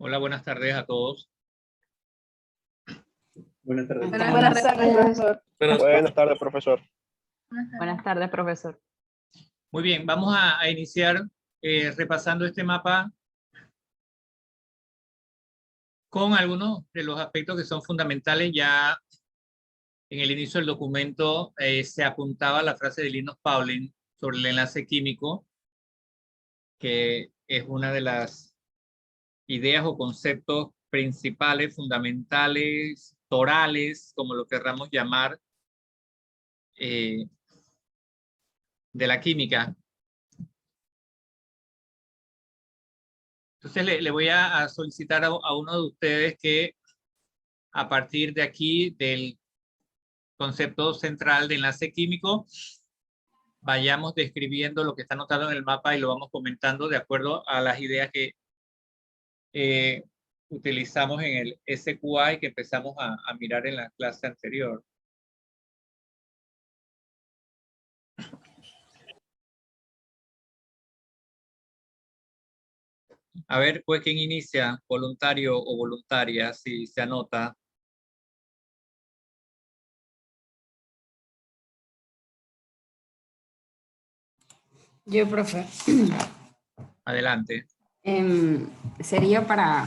Hola, buenas tardes a todos. Buenas tardes. Buenas tardes, profesor. Buenas tardes, profesor. Buenas tardes, profesor. Muy bien, vamos a iniciar repasando este mapa con algunos de los aspectos que son fundamentales. Ya en el inicio del documento se apuntaba la frase de Linus Pauling sobre el enlace químico, que es una de las ideas o conceptos principales, fundamentales, torales, como lo querramos llamar, de la química. Entonces le voy a solicitar a uno de ustedes que a partir de aquí del concepto central de enlace químico vayamos describiendo lo que está anotado en el mapa y lo vamos comentando de acuerdo a las ideas que utilizamos en el SQA que empezamos a mirar en la clase anterior. A ver, pues, ¿quién inicia? ¿Voluntario o voluntaria? Si se anota. Yo, profe. Adelante. Sería ¿para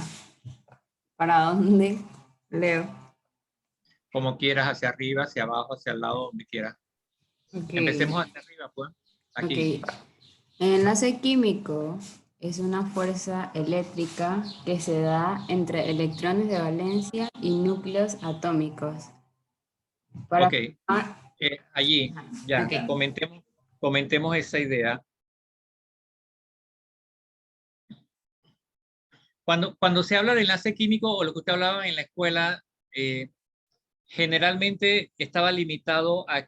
dónde, Leo? Como quieras, hacia arriba, hacia abajo, hacia el lado, donde quieras. Okay. Empecemos hacia arriba, pues. Aquí. Okay. El enlace químico es una fuerza eléctrica que se da entre electrones de valencia y núcleos atómicos. Ok. Allí, ya, Okay. comentemos esa idea. Cuando se habla de enlace químico o lo que usted hablaba en la escuela, generalmente estaba limitado ¿a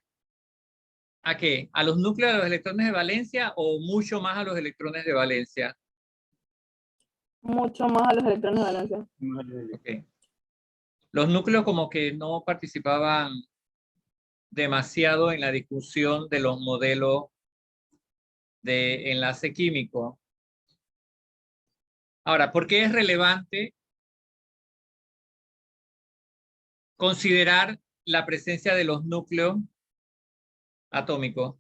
qué? ¿A los núcleos de los electrones de valencia o mucho más a los electrones de valencia? Mucho más a los electrones de valencia. Okay. Los núcleos como que no participaban demasiado en la discusión de los modelos de enlace químico. Ahora, ¿por qué es relevante considerar la presencia de los núcleos atómicos?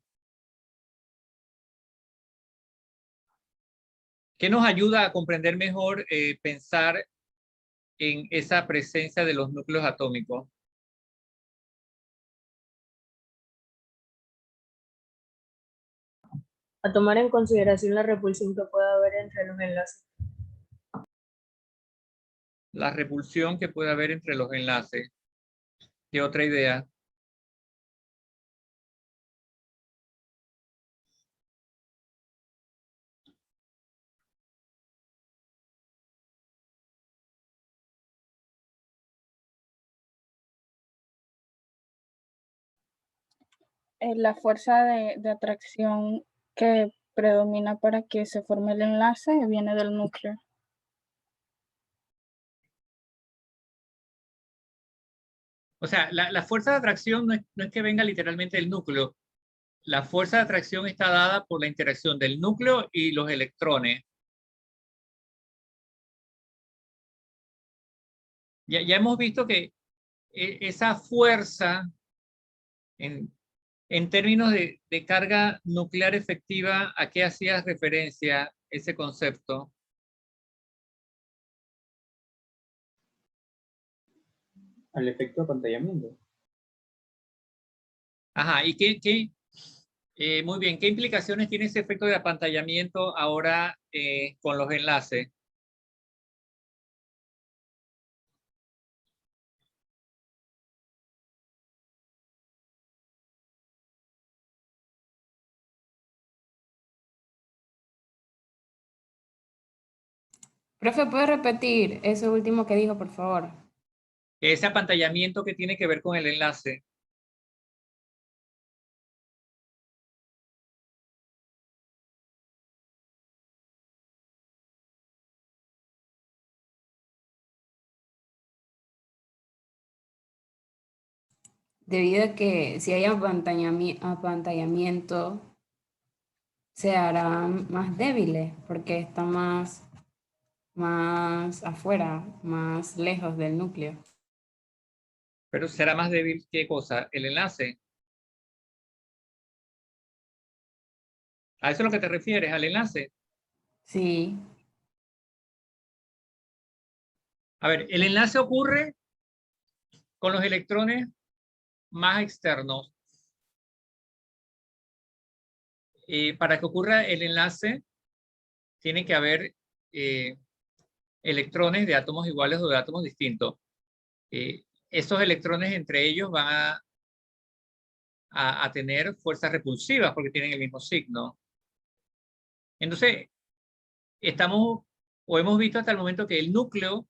¿Qué nos ayuda a comprender mejor pensar en esa presencia de los núcleos atómicos? A tomar en consideración la repulsión que puede haber entre los enlaces. La repulsión que puede haber entre los enlaces. ¿Qué otra idea? La fuerza de atracción que predomina para que se forme el enlace viene del núcleo. O sea, la fuerza de atracción no es que venga literalmente del núcleo. La fuerza de atracción está dada por la interacción del núcleo y los electrones. Ya hemos visto que esa fuerza, en términos de carga nuclear efectiva, ¿a qué hacías referencia ese concepto? Al efecto de apantallamiento. Ajá, ¿y muy bien, ¿qué implicaciones tiene ese efecto de apantallamiento ahora con los enlaces? Profe, ¿puede repetir eso último que dijo, por favor? Ese apantallamiento que tiene que ver con el enlace. Debido a que si hay apantallamiento, se harán más débiles porque está más más afuera, más lejos del núcleo. Pero será más débil, ¿qué cosa? El enlace. ¿A eso es lo que te refieres, al enlace? Sí, A ver, el enlace ocurre con los electrones más externos. Para que ocurra el enlace, tiene que haber electrones de átomos iguales o de átomos distintos. Esos electrones entre ellos van a tener fuerzas repulsivas porque tienen el mismo signo. Entonces, estamos o hemos visto hasta el momento que el núcleo,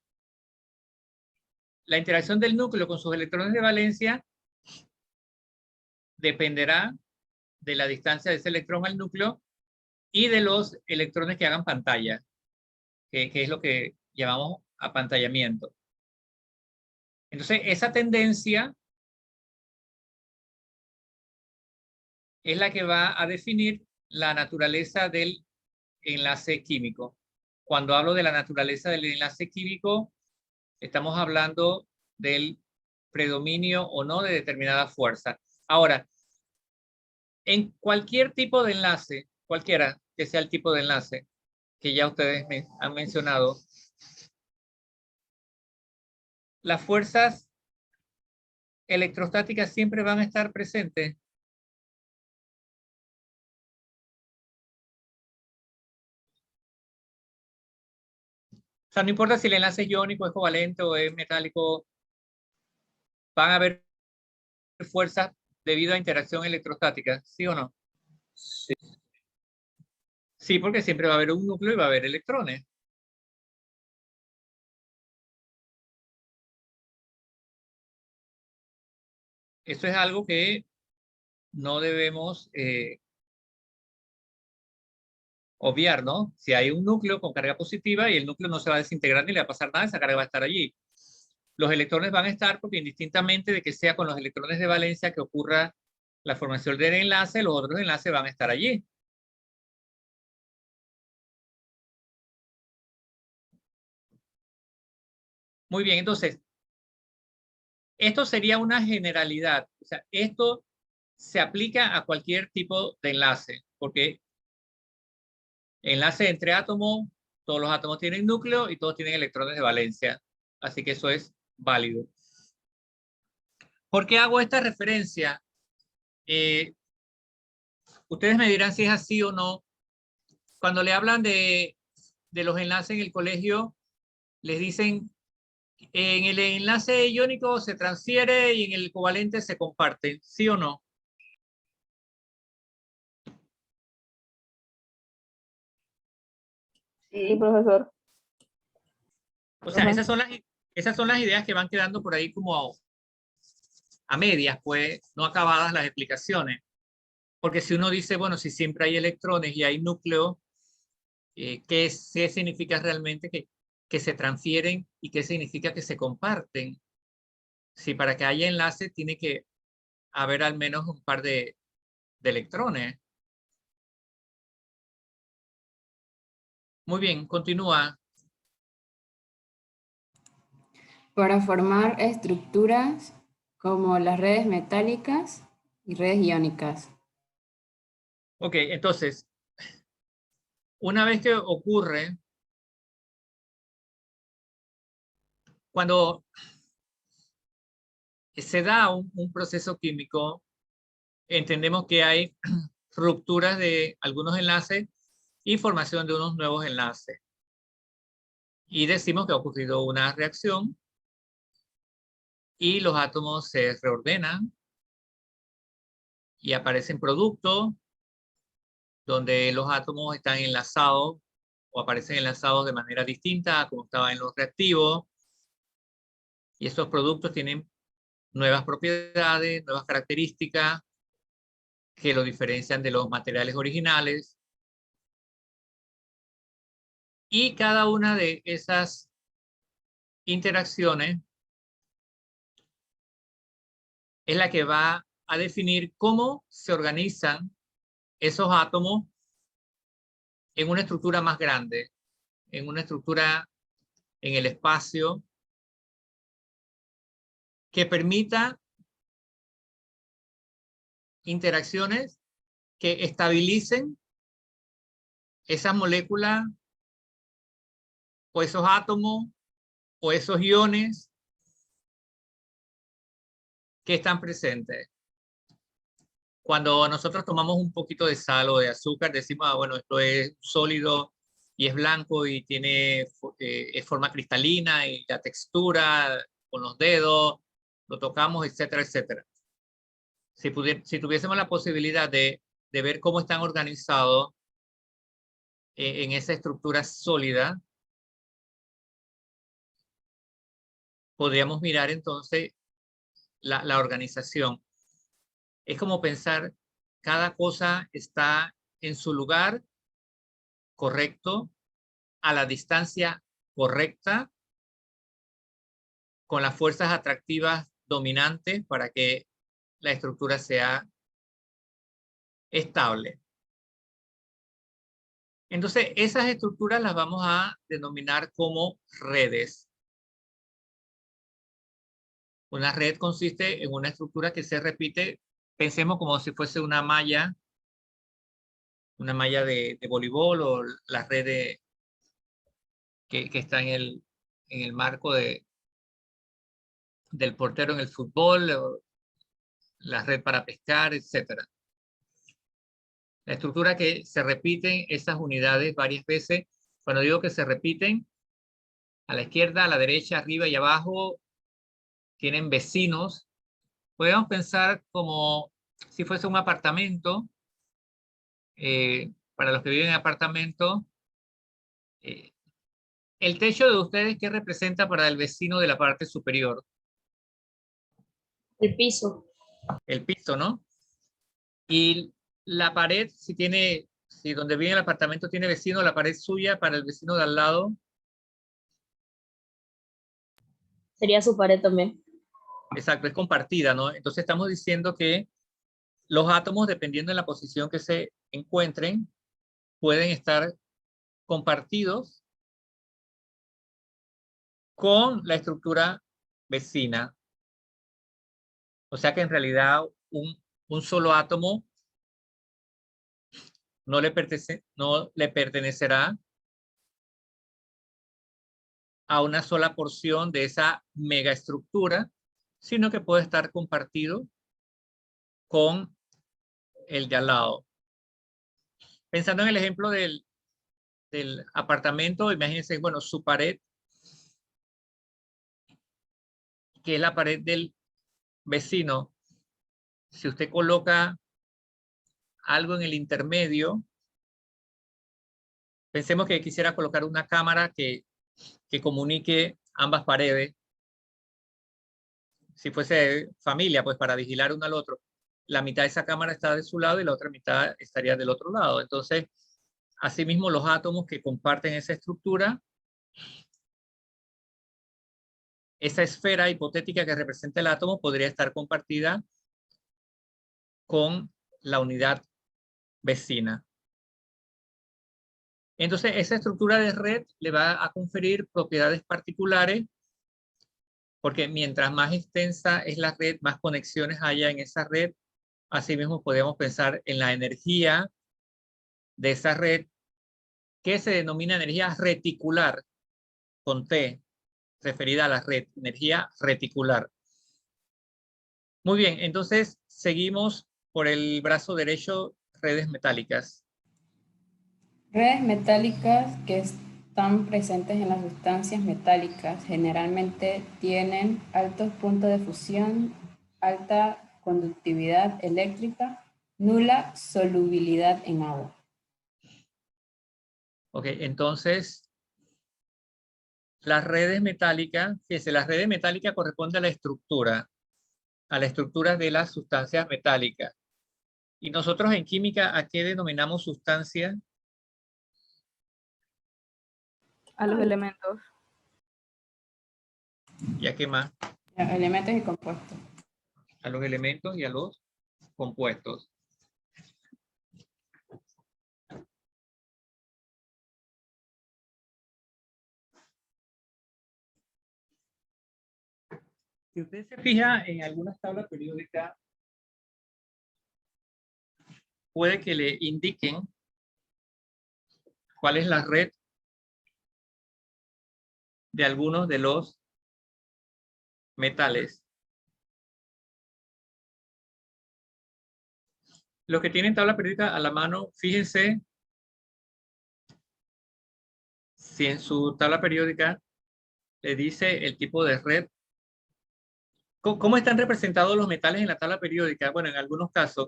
la interacción del núcleo con sus electrones de valencia dependerá de la distancia de ese electrón al núcleo y de los electrones que hagan pantalla, que es lo que llamamos apantallamiento. Entonces, esa tendencia es la que va a definir la naturaleza del enlace químico. Cuando hablo de la naturaleza del enlace químico, estamos hablando del predominio o no de determinada fuerza. Ahora, en cualquier tipo de enlace, cualquiera que sea el tipo de enlace que ya ustedes me han mencionado, las fuerzas electrostáticas siempre van a estar presentes. O sea, no importa si el enlace es iónico, es covalente o es metálico, van a haber fuerzas debido a interacción electrostática, ¿sí o no? Sí. Sí, porque siempre va a haber un núcleo y va a haber electrones. Eso es algo que no debemos obviar, ¿no? Si hay un núcleo con carga positiva y el núcleo no se va a desintegrar ni le va a pasar nada, esa carga va a estar allí. Los electrones van a estar porque indistintamente de que sea con los electrones de valencia que ocurra la formación del enlace, los otros enlaces van a estar allí. Muy bien, entonces, esto sería una generalidad. O sea, esto se aplica a cualquier tipo de enlace, porque enlace entre átomos, todos los átomos tienen núcleo y todos tienen electrones de valencia. Así que eso es válido. ¿Por qué hago esta referencia? Ustedes me dirán si es así o no. Cuando le hablan de los enlaces en el colegio, les dicen en el enlace iónico se transfiere y en el covalente se comparte, ¿sí o no? Sí, profesor. O sea, Ajá. esas son las ideas que van quedando por ahí como a medias, pues, no acabadas las explicaciones. Porque si uno dice, bueno, si siempre hay electrones y hay núcleos, ¿qué significa realmente que se transfieren y qué significa que se comparten? Si para que haya enlace tiene que haber al menos un par de electrones. Muy bien, continúa. para formar estructuras como las redes metálicas y redes iónicas. Ok, entonces, una vez que ocurre, cuando se da un proceso químico, entendemos que hay rupturas de algunos enlaces y formación de unos nuevos enlaces. Y decimos que ha ocurrido una reacción y los átomos se reordenan y aparecen productos donde los átomos están enlazados o aparecen enlazados de manera distinta a como estaba en los reactivos. Y estos productos tienen nuevas propiedades, nuevas características que lo diferencian de los materiales originales. Y cada una de esas interacciones es la que va a definir cómo se organizan esos átomos en una estructura más grande, en una estructura en el espacio que permita interacciones que estabilicen esas moléculas o esos átomos o esos iones que están presentes. Cuando nosotros tomamos un poquito de sal o de azúcar, decimos, ah, bueno, esto es sólido y es blanco y tiene forma cristalina y la textura con los dedos, lo tocamos, etcétera, etcétera. Si tuviésemos la posibilidad de ver cómo están organizados en esa estructura sólida, podríamos mirar entonces la organización. Es como pensar, cada cosa está en su lugar correcto, a la distancia correcta, con las fuerzas atractivas dominantes para que la estructura sea estable. Entonces, esas estructuras las vamos a denominar como redes. Una red consiste en una estructura que se repite, pensemos como si fuese una malla de voleibol o la red que está en el marco del portero en el fútbol, o la red para pescar, etc. La estructura que se repiten esas unidades varias veces. Cuando digo que se repiten, a la izquierda, a la derecha, arriba y abajo, tienen vecinos. Podemos pensar como si fuese un apartamento. Para los que viven en apartamento, el techo de ustedes, ¿qué representa para el vecino de la parte superior? El piso. El piso, ¿no? Y la pared, si donde vive el apartamento tiene vecino, la pared suya para el vecino de al lado. Sería su pared también. Exacto, es compartida, ¿no? Entonces estamos diciendo que los átomos, dependiendo de la posición que se encuentren, pueden estar compartidos con la estructura vecina. O sea que en realidad un solo átomo no le pertenecerá a una sola porción de esa megaestructura, sino que puede estar compartido con el de al lado. Pensando en el ejemplo del apartamento, imagínense, bueno, su pared, que es la pared del vecino. Si usted coloca algo en el intermedio, pensemos que quisiera colocar una cámara que comunique ambas paredes. Si fuese familia, pues para vigilar uno al otro. La mitad de esa cámara está de su lado y la otra mitad estaría del otro lado. Entonces, asimismo, los átomos que comparten esa estructura, esa esfera hipotética que representa el átomo podría estar compartida con la unidad vecina. Entonces, esa estructura de red le va a conferir propiedades particulares, porque mientras más extensa es la red, más conexiones haya en esa red. Asimismo, podemos pensar en la energía de esa red, que se denomina energía reticular, con T, referida a la red, energía reticular. Muy bien, entonces seguimos por el brazo derecho, redes metálicas. Redes metálicas que están presentes en las sustancias metálicas generalmente tienen altos puntos de fusión, alta conductividad eléctrica, nula solubilidad en agua. Ok, entonces las redes metálicas, fíjense, las redes metálicas corresponden a la estructura de las sustancias metálicas. Y nosotros en química, ¿a qué denominamos sustancia? A los elementos. ¿Y a qué más? Elementos y compuestos. A los elementos y a los compuestos. Si usted se fija en algunas tablas periódicas, puede que le indiquen cuál es la red de algunos de los metales. Los que tienen tabla periódica a la mano, fíjense si en su tabla periódica le dice el tipo de red. ¿Cómo están representados los metales en la tabla periódica? Bueno, en algunos casos,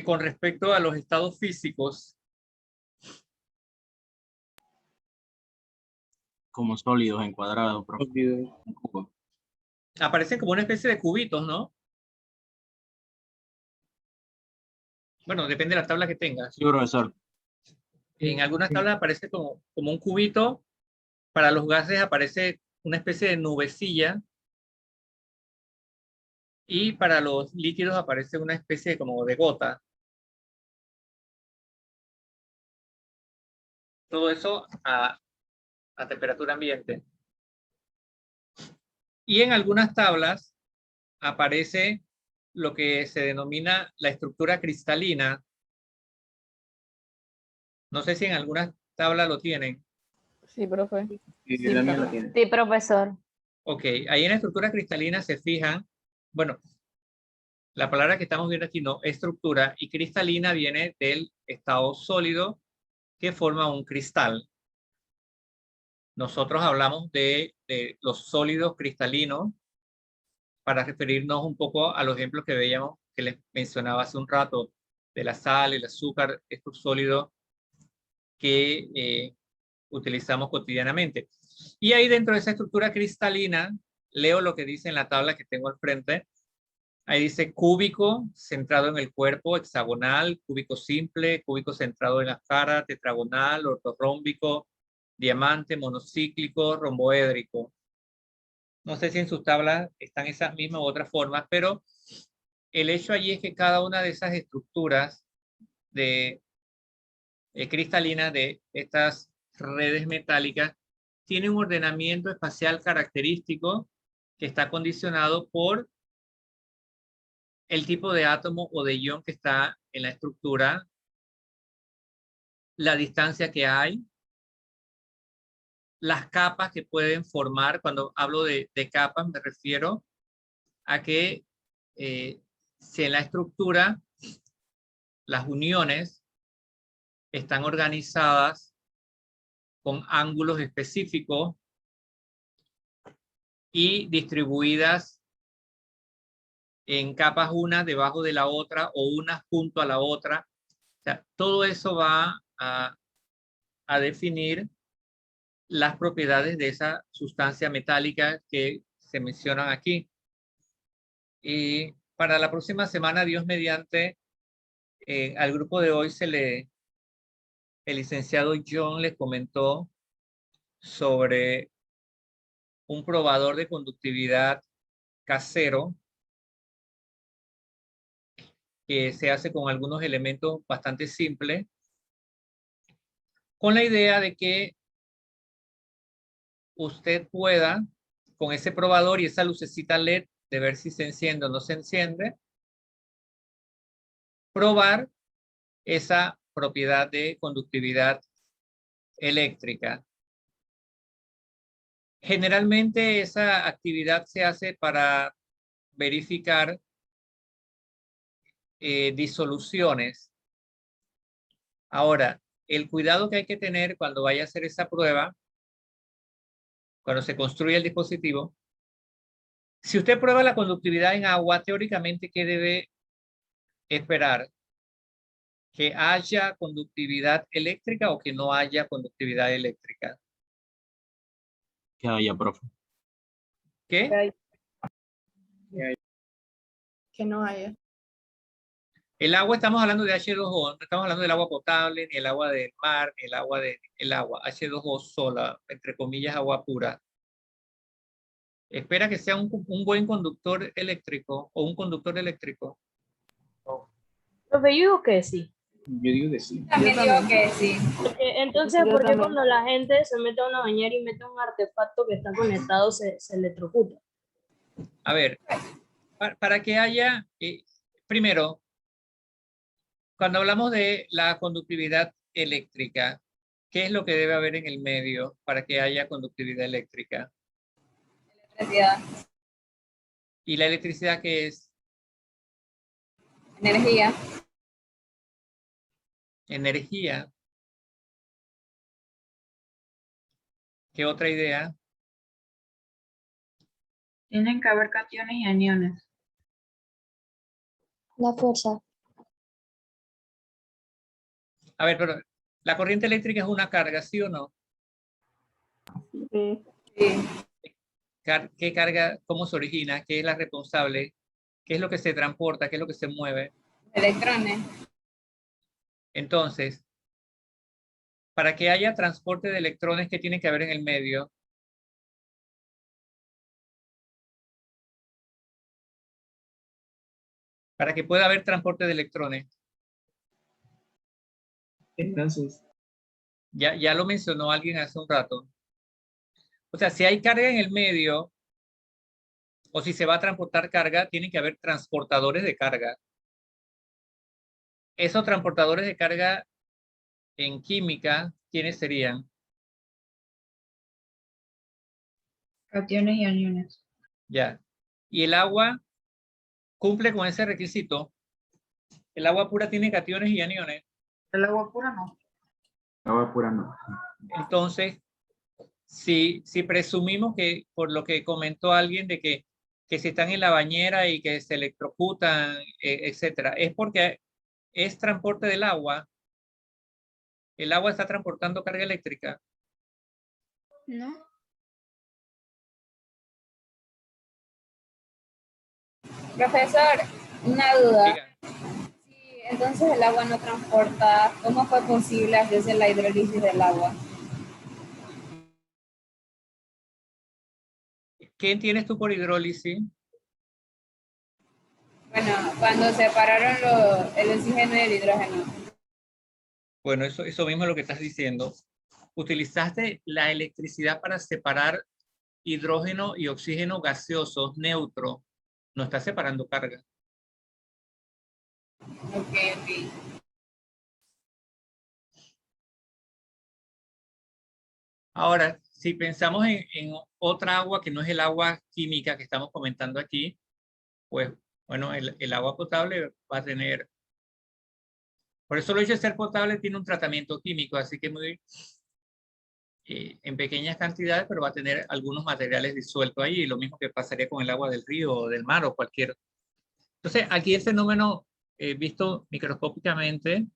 con respecto a los estados físicos, Como sólidos encuadrados, profe. Sólidos. Un cubo. aparecen como una especie de cubitos, ¿no? Bueno, depende de la tabla que tengas. Sí, profesor. En algunas tablas aparece como un cubito. Para los gases aparece una especie de nubecilla. Y para los líquidos aparece una especie como de gota. Todo eso a temperatura ambiente. Y en algunas tablas aparece lo que se denomina la estructura cristalina. No sé si en algunas tablas lo tienen. Sí, profe. Y también lo tiene. Sí, profesor. Ok, ahí en la estructura cristalina se fijan, bueno, la palabra que estamos viendo aquí no, estructura, y cristalina viene del estado sólido que forma un cristal. Nosotros hablamos de los sólidos cristalinos para referirnos un poco a los ejemplos que veíamos, que les mencionaba hace un rato, de la sal, el azúcar, estos sólidos que utilizamos cotidianamente. Y ahí dentro de esa estructura cristalina, leo lo que dice en la tabla que tengo al frente. Ahí dice cúbico, centrado en el cuerpo, hexagonal, cúbico simple, cúbico centrado en la cara, tetragonal, ortorrómbico, diamante, monocíclico, romboédrico. No sé si en sus tablas están esas mismas u otras formas, pero el hecho allí es que cada una de esas estructuras de cristalinas de estas redes metálicas tiene un ordenamiento espacial característico que está condicionado por el tipo de átomo o de ion que está en la estructura, la distancia que hay, las capas que pueden formar. Cuando hablo de capas me refiero a que si en la estructura las uniones están organizadas con ángulos específicos y distribuidas en capas una debajo de la otra o una junto a la otra. O sea, todo eso va a definir las propiedades de esa sustancia metálica que se mencionan aquí. Y para la próxima semana, Dios mediante, al grupo de hoy el licenciado John les comentó sobre un probador de conductividad casero que se hace con algunos elementos bastante simples, con la idea de que usted pueda, con ese probador y esa lucecita LED, de ver si se enciende o no se enciende, probar esa propiedad de conductividad eléctrica. Generalmente esa actividad se hace para verificar disoluciones. Ahora, el cuidado que hay que tener cuando vaya a hacer esa prueba, cuando se construye el dispositivo, si usted prueba la conductividad en agua, teóricamente, ¿qué debe esperar? ¿Que haya conductividad eléctrica o que no haya conductividad eléctrica? Que haya, profe. ¿Qué? Que no haya. El agua, estamos hablando de H2O, no estamos hablando del agua potable, ni el agua del mar, ni el agua H2O sola, entre comillas, agua pura. Espera que sea un buen conductor eléctrico o un conductor eléctrico. Profe, yo digo que sí. Yo digo que sí. También digo que sí. Entonces, Yo ¿por qué también. cuando la gente se mete a una bañera y mete un artefacto que está conectado se electrocuta? A ver, para que haya, primero, cuando hablamos de la conductividad eléctrica, ¿qué es lo que debe haber en el medio para que haya conductividad eléctrica? Electricidad. ¿Y la electricidad qué es? Energía. Energía. ¿Qué otra idea? Tienen que haber cationes y aniones. La fuerza. A ver, pero la corriente eléctrica es una carga, ¿sí o no? Sí. Sí. ¿Qué carga? ¿Cómo se origina? ¿Qué es la responsable? ¿Qué es lo que se transporta? ¿Qué es lo que se mueve? Electrones. Entonces, para que haya transporte de electrones, ¿qué tiene que haber en el medio? Para que pueda haber transporte de electrones. Entonces, Ya lo mencionó alguien hace un rato. O sea, si hay carga en el medio, o si se va a transportar carga, tiene que haber transportadores de carga. Esos transportadores de carga en química, ¿quiénes serían? Cationes y aniones. Ya. ¿Y el agua cumple con ese requisito? ¿El agua pura tiene cationes y aniones? El agua pura no. agua pura no. Entonces, si presumimos que, por lo que comentó alguien, de que si están en la bañera y que se electrocutan, etcétera, es porque es transporte del agua. El agua está transportando carga eléctrica. ¿No? Profesor, una duda. Diga. Si entonces el agua no transporta, ¿cómo fue posible hacerse la hidrólisis del agua? ¿Qué entiendes tú por hidrólisis? Bueno, cuando separaron el oxígeno y el hidrógeno. Bueno, eso mismo es lo que estás diciendo. Utilizaste la electricidad para separar hidrógeno y oxígeno gaseosos neutros. No está separando carga. Ok, ok. Ahora, si pensamos en otra agua que no es el agua química que estamos comentando aquí, pues, bueno, el agua potable va a tener... Por eso lo hecho de ser potable tiene un tratamiento químico, así que muy en pequeñas cantidades, pero va a tener algunos materiales disueltos ahí, lo mismo que pasaría con el agua del río o del mar o cualquier. Entonces, aquí el fenómeno visto microscópicamente,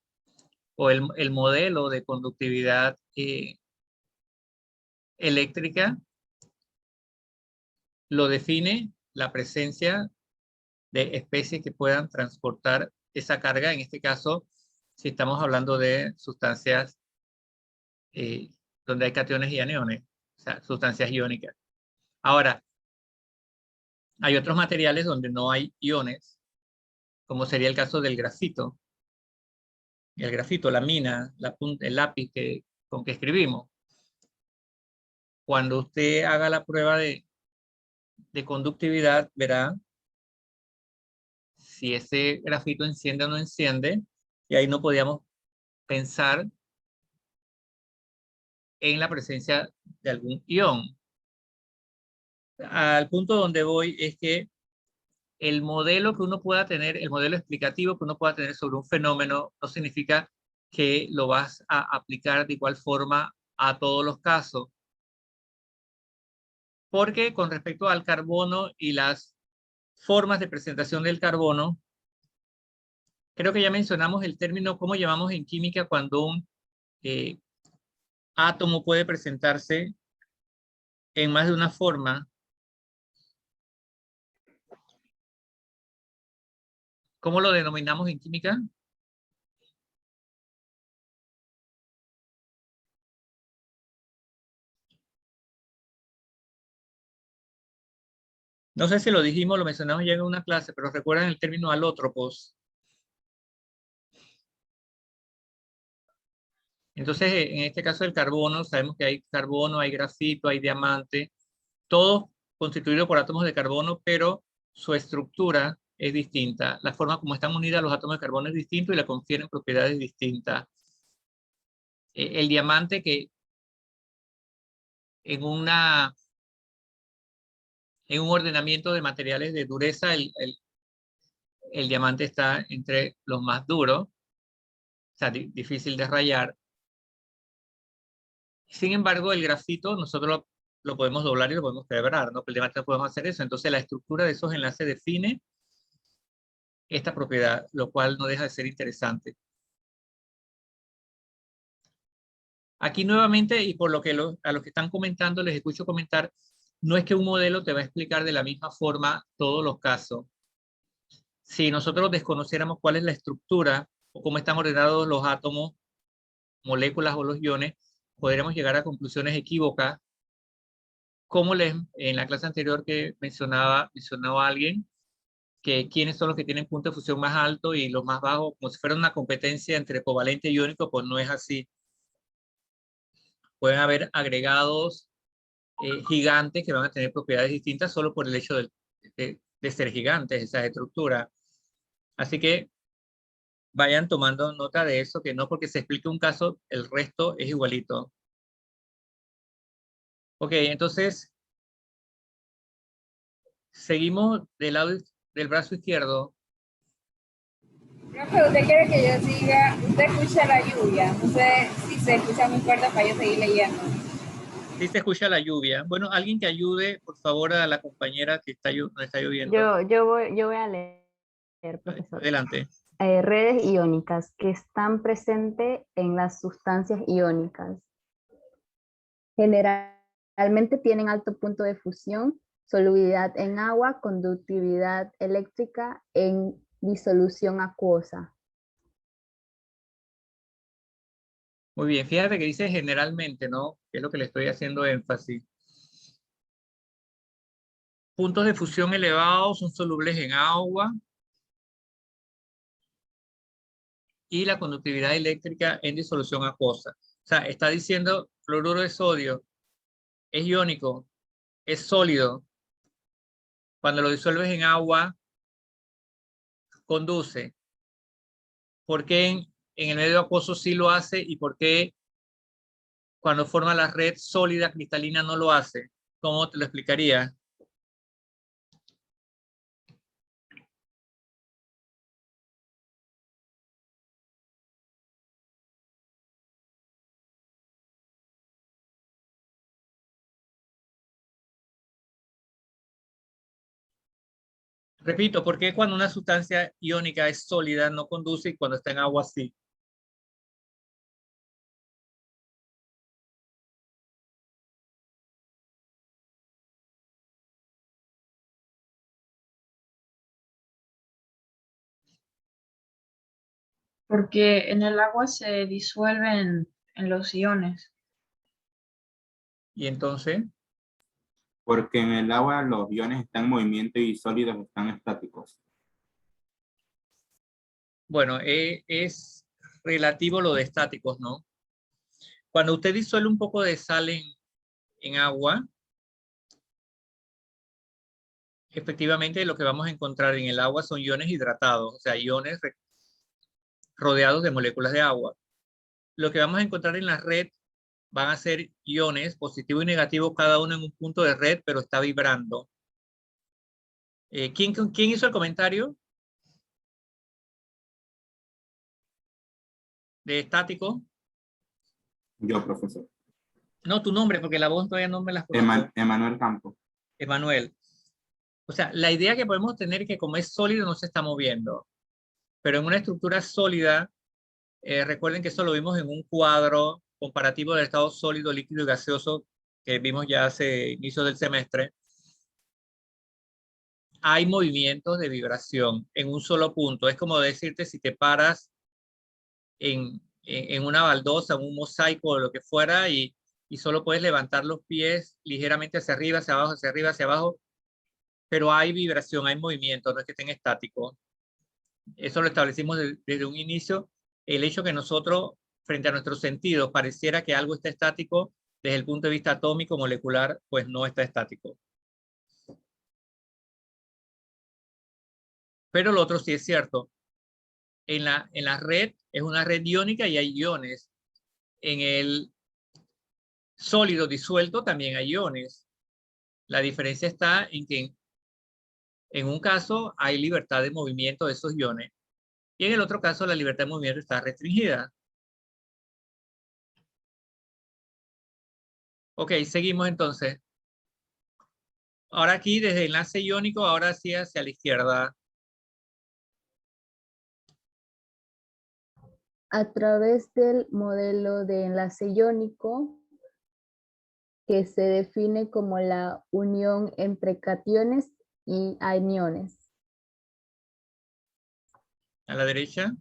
o el modelo de conductividad eléctrica, lo define la presencia de especies que puedan transportar esa carga. En este caso, si estamos hablando de sustancias donde hay cationes y aniones, o sea, sustancias iónicas. Ahora, hay otros materiales donde no hay iones, como sería el caso del grafito. El grafito, la mina, el lápiz con que escribimos. Cuando usted haga la prueba de conductividad, verá si ese grafito enciende o no enciende, y ahí no podíamos pensar en la presencia de algún ion. Al punto donde voy es que el modelo que uno pueda tener, el modelo explicativo que uno pueda tener sobre un fenómeno, no significa que lo vas a aplicar de igual forma a todos los casos. Porque con respecto al carbono y las formas de presentación del carbono, creo que ya mencionamos el término, cómo llamamos en química cuando un átomo puede presentarse en más de una forma. ¿Cómo lo denominamos en química? No sé si lo dijimos, lo mencionamos ya en una clase, pero recuerdan el término alótropos. Entonces, en este caso del carbono, sabemos que hay carbono, hay grafito, hay diamante. Todos constituido por átomos de carbono, pero su estructura es distinta. La forma como están unidas los átomos de carbono es distinto y le confieren propiedades distintas. El diamante que en un ordenamiento de materiales de dureza, el diamante está entre los más duros, o sea, difícil de rayar. Sin embargo, el grafito nosotros lo podemos doblar y lo podemos quebrar, ¿no? Pero el diamante no podemos hacer eso. Entonces, la estructura de esos enlaces define esta propiedad, lo cual no deja de ser interesante. Aquí nuevamente, y por lo que a los que están comentando, les escucho comentar, no es que un modelo te va a explicar de la misma forma todos los casos. Si nosotros desconociéramos cuál es la estructura o cómo están ordenados los átomos, moléculas o los iones, podríamos llegar a conclusiones equívocas, como en la clase anterior que mencionaba alguien, que quiénes son los que tienen punto de fusión más alto y los más bajos, como si fuera una competencia entre covalente y iónico, pues no es así. Pueden haber agregados gigantes que van a tener propiedades distintas solo por el hecho de ser gigantes, esas estructuras. Así que vayan tomando nota de eso, que no porque se explique un caso, el resto es igualito. Ok, entonces, seguimos del lado del brazo izquierdo. Profe, usted quiere que yo siga, usted escucha la lluvia, no sé si se escucha muy fuerte para yo seguir leyendo. Sí se escucha la lluvia. Bueno, alguien que ayude, por favor, a la compañera que está lloviendo. Yo voy a leer, profesor. Adelante. Redes iónicas que están presentes en las sustancias iónicas. Generalmente tienen alto punto de fusión, solubilidad en agua, conductividad eléctrica en disolución acuosa. Muy bien, fíjate que dice generalmente, ¿no? Que es lo que le estoy haciendo énfasis. Puntos de fusión elevados son solubles en agua. Y la conductividad eléctrica en disolución acuosa. O sea, está diciendo cloruro de sodio es iónico, es sólido. Cuando lo disuelves en agua, conduce. ¿Por qué en el medio acuoso sí lo hace y por qué cuando forma la red sólida cristalina no lo hace? ¿Cómo te lo explicaría? Repito, ¿por qué cuando una sustancia iónica es sólida no conduce y cuando está en agua sí? Porque en el agua se disuelven en los iones. Y entonces, Porque en el agua los iones están en movimiento y sólidos están estáticos. bueno, es relativo lo de estáticos, ¿no? Cuando usted disuelve un poco de sal en agua, efectivamente lo que vamos a encontrar en el agua son iones hidratados, o sea, iones rodeados de moléculas de agua. Lo que vamos a encontrar en la red van a ser iones positivo y negativo, cada uno en un punto de red, pero está vibrando. ¿Quién hizo el comentario? ¿De estático? Yo, profesor. No, tu nombre, porque la voz todavía no me la conozco. Emanuel Campo. Emanuel. O sea, la idea que podemos tener es que como es sólido no se está moviendo. Pero en una estructura sólida, recuerden que eso lo vimos en un cuadro comparativo del estado sólido, líquido y gaseoso que vimos ya hace inicio del semestre. Hay movimientos de vibración en un solo punto. Es como decirte si te paras en una baldosa, en un mosaico o lo que fuera y solo puedes levantar los pies ligeramente hacia arriba, hacia abajo, hacia arriba, hacia abajo, pero hay vibración, hay movimiento, no es que estén estáticos. Eso lo establecimos desde un inicio. El hecho que nosotros, frente a nuestros sentidos, pareciera que algo está estático, desde el punto de vista atómico, molecular, pues no está estático. Pero lo otro sí es cierto. En la red es una red iónica y hay iones. En el sólido disuelto también hay iones. La diferencia está en que en un caso hay libertad de movimiento de esos iones y en el otro caso la libertad de movimiento está restringida. Ok, seguimos entonces. Ahora aquí desde enlace iónico, ahora sí hacia la izquierda. A través del modelo de enlace iónico, que se define como la unión entre cationes y aniones. A la derecha.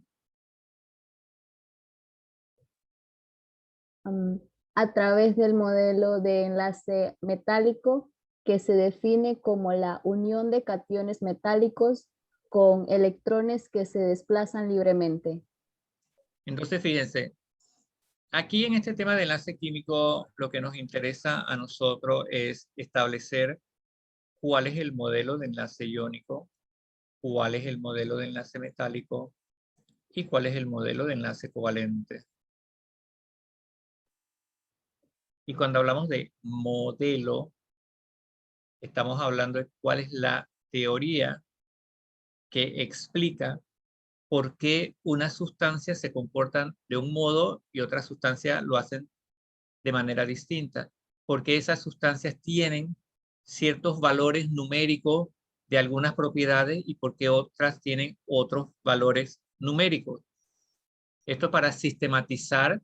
A través del modelo de enlace metálico, que se define como la unión de cationes metálicos con electrones que se desplazan libremente. Entonces, fíjense, aquí en este tema de enlace químico, lo que nos interesa a nosotros es establecer cuál es el modelo de enlace iónico, cuál es el modelo de enlace metálico y cuál es el modelo de enlace covalente. Y cuando hablamos de modelo, estamos hablando de cuál es la teoría que explica por qué unas sustancias se comportan de un modo y otras sustancias lo hacen de manera distinta. Porque esas sustancias tienen ciertos valores numéricos de algunas propiedades y porque otras tienen otros valores numéricos. Esto para sistematizar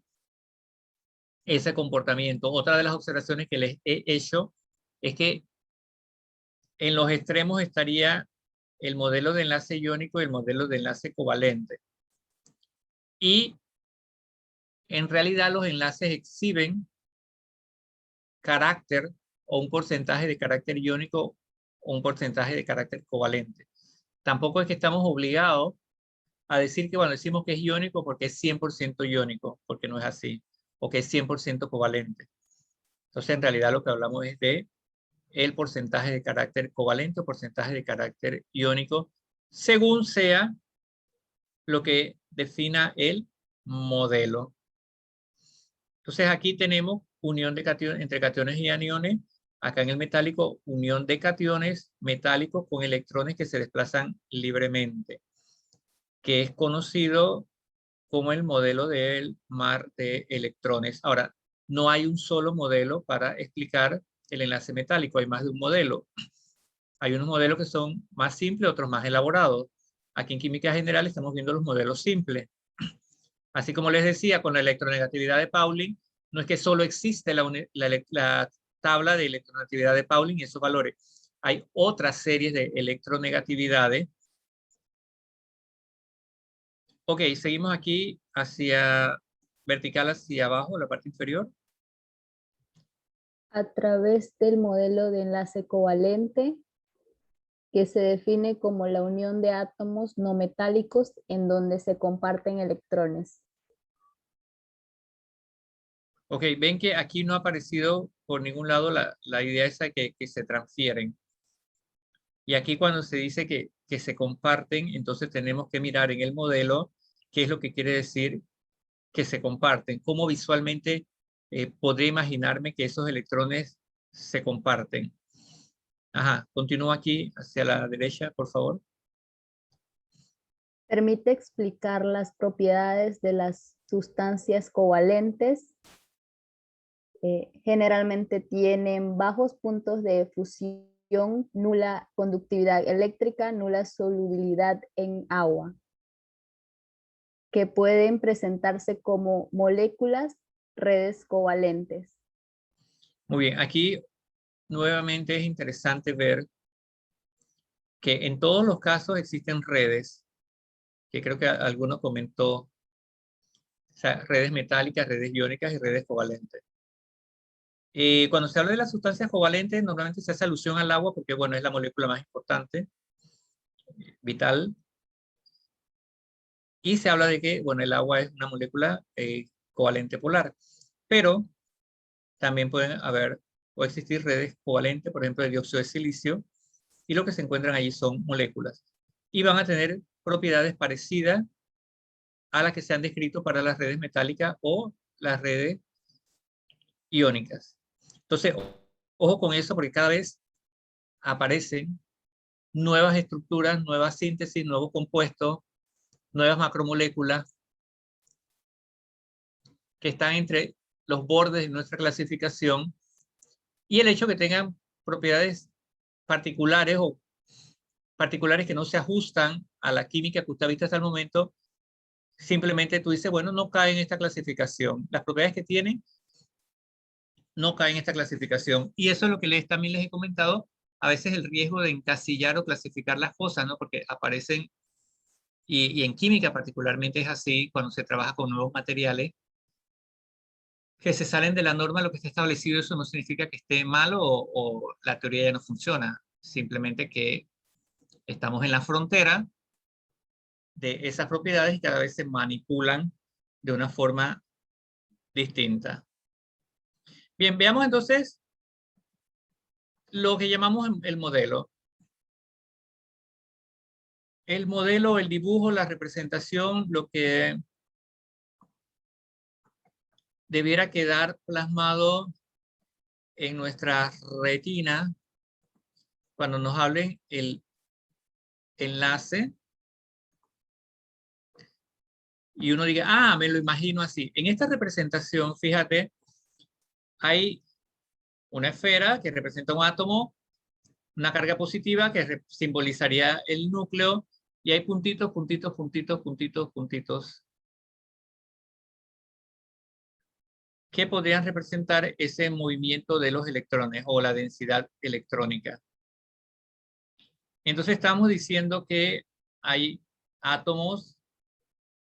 ese comportamiento. Otra de las observaciones que les he hecho es que en los extremos estaría el modelo de enlace iónico y el modelo de enlace covalente. Y en realidad los enlaces exhiben carácter o un porcentaje de carácter iónico o un porcentaje de carácter covalente. Tampoco es que estamos obligados a decir que, bueno, decimos que es iónico porque es 100% iónico, porque no es así, o que es 100% covalente. Entonces, en realidad lo que hablamos es de el porcentaje de carácter covalente o porcentaje de carácter iónico, según sea lo que defina el modelo. Entonces, aquí tenemos unión de cationes, entre cationes y aniones. Acá en el metálico, unión de cationes metálicos con electrones que se desplazan libremente, que es conocido como el modelo del mar de electrones. Ahora, no hay un solo modelo para explicar el enlace metálico, hay más de un modelo. Hay unos modelos que son más simples, otros más elaborados. Aquí en química general estamos viendo los modelos simples. Así como les decía, con la electronegatividad de Pauling, no es que solo existe la tabla de electronegatividad de Pauling y esos valores. Hay otras series de electronegatividades. Ok, seguimos aquí hacia vertical hacia abajo, la parte inferior. A través del modelo de enlace covalente, que se define como la unión de átomos no metálicos en donde se comparten electrones. Ok, ven que aquí no ha aparecido por ningún lado la idea esa que se transfieren. Y aquí cuando se dice que se comparten, entonces tenemos que mirar en el modelo qué es lo que quiere decir que se comparten. Cómo visualmente podría imaginarme que esos electrones se comparten. Ajá, continúa aquí hacia la derecha, por favor. Permite explicar las propiedades de las sustancias covalentes. Generalmente tienen bajos puntos de fusión, nula conductividad eléctrica, nula solubilidad en agua, que pueden presentarse como moléculas, redes covalentes. Muy bien, aquí nuevamente es interesante ver que en todos los casos existen redes, que creo que alguno comentó, o sea, redes metálicas, redes iónicas y redes covalentes. Cuando se habla de las sustancias covalentes, normalmente se hace alusión al agua porque, bueno, es la molécula más importante, vital. Y se habla de que, bueno, el agua es una molécula covalente polar. Pero también pueden haber o existir redes covalentes, por ejemplo, de dióxido de silicio, y lo que se encuentran allí son moléculas. y van a tener propiedades parecidas a las que se han descrito para las redes metálicas o las redes iónicas. Entonces, ojo con eso, porque cada vez aparecen nuevas estructuras, nuevas síntesis, nuevos compuestos, nuevas macromoléculas que están entre los bordes de nuestra clasificación, y el hecho que tengan propiedades particulares o particulares que no se ajustan a la química que usted ha visto hasta el momento, simplemente tú dices, bueno, no cae en esta clasificación. Las propiedades que tienen no caen en esta clasificación. Y eso es lo que también les he comentado, a veces el riesgo de encasillar o clasificar las cosas, ¿no? Porque aparecen, y en química particularmente es así, cuando se trabaja con nuevos materiales, que se salen de la norma, lo que está establecido, eso no significa que esté malo o la teoría ya no funciona. Simplemente que estamos en la frontera de esas propiedades y cada vez se manipulan de una forma distinta. Bien, veamos entonces lo que llamamos el modelo. El modelo, el dibujo, la representación, lo que debiera quedar plasmado en nuestra retina cuando nos hablen el enlace y uno diga, ah, me lo imagino así. En esta representación, fíjate, hay una esfera que representa un átomo, una carga positiva que simbolizaría el núcleo, y hay puntitos, puntitos, puntitos, puntitos, puntitos, que podrían representar ese movimiento de los electrones o la densidad electrónica. Entonces estamos diciendo que hay átomos